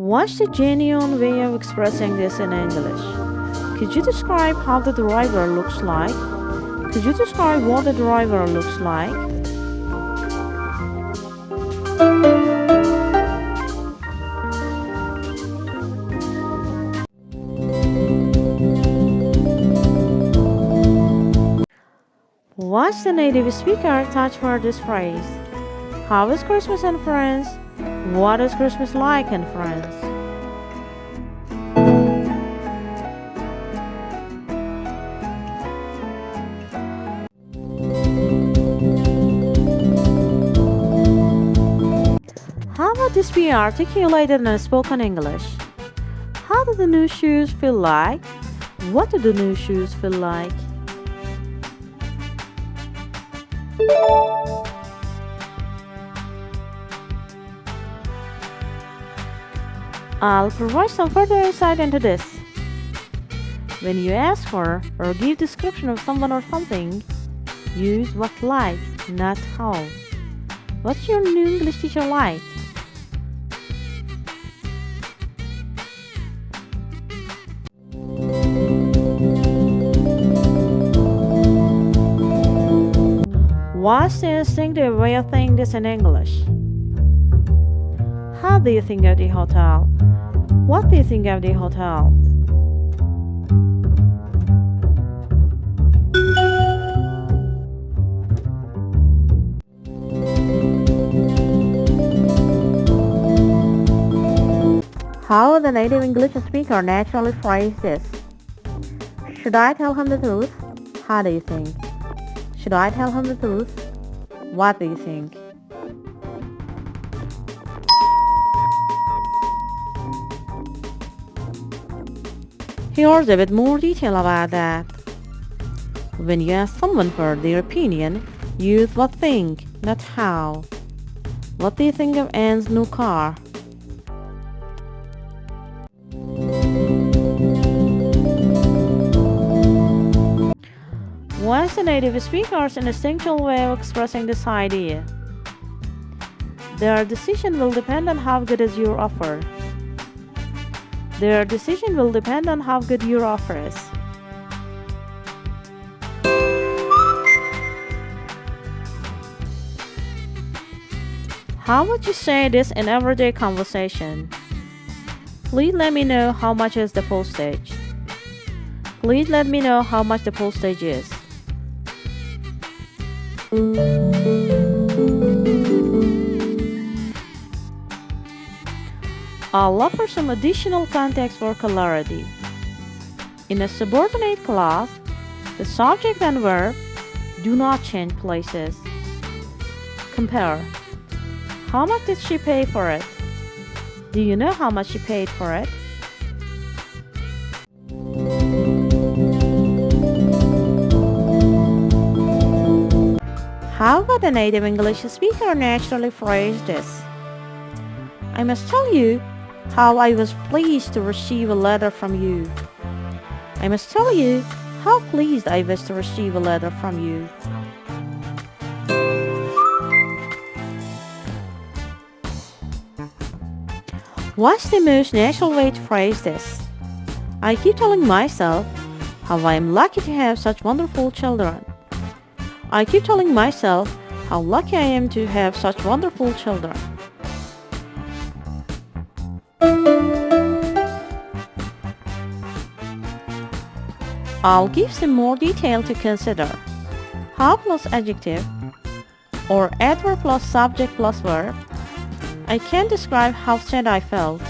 What's the genuine way of expressing this in English? Could you describe how the driver looks like? Could you describe what the driver looks like? What's the native speaker touch for this phrase? How is Christmas in France? What is Christmas like in France? How would this be articulated in spoken English? How do the new shoes feel like? What do the new shoes feel like? I'll provide some further insight into this. When you ask for or give description of someone or something, use what like, not how. What's your new English teacher like? What's the instinctive way of saying this in English? How do you think of the hotel? What do you think of the hotel? How would the native English speaker naturally phrase this? Should I tell him the truth? How do you think? Should I tell him the truth? What do you think? Here's a bit more detail about that. When you ask someone for their opinion, use what think, not how. What do you think of Anne's new car? What's the native speaker's instinctual way of expressing this idea? Their decision will depend on how good is your offer. Their decision will depend on how good your offer is. How would you say this in everyday conversation? Please let me know how much is the postage. Please let me know how much the postage is. I'll offer some additional context for clarity. In a subordinate clause, the subject and verb do not change places. Compare. How much did she pay for it? Do you know how much she paid for it? How would a native English speaker naturally phrase this? I must tell you how I was pleased to receive a letter from you. I must tell you how pleased I was to receive a letter from you. What's the most natural way to phrase this? I keep telling myself how I am lucky to have such wonderful children. I keep telling myself how lucky I am to have such wonderful children. I'll give some more detail to consider. How plus adjective or adverb plus subject plus verb. I can't describe how sad I felt.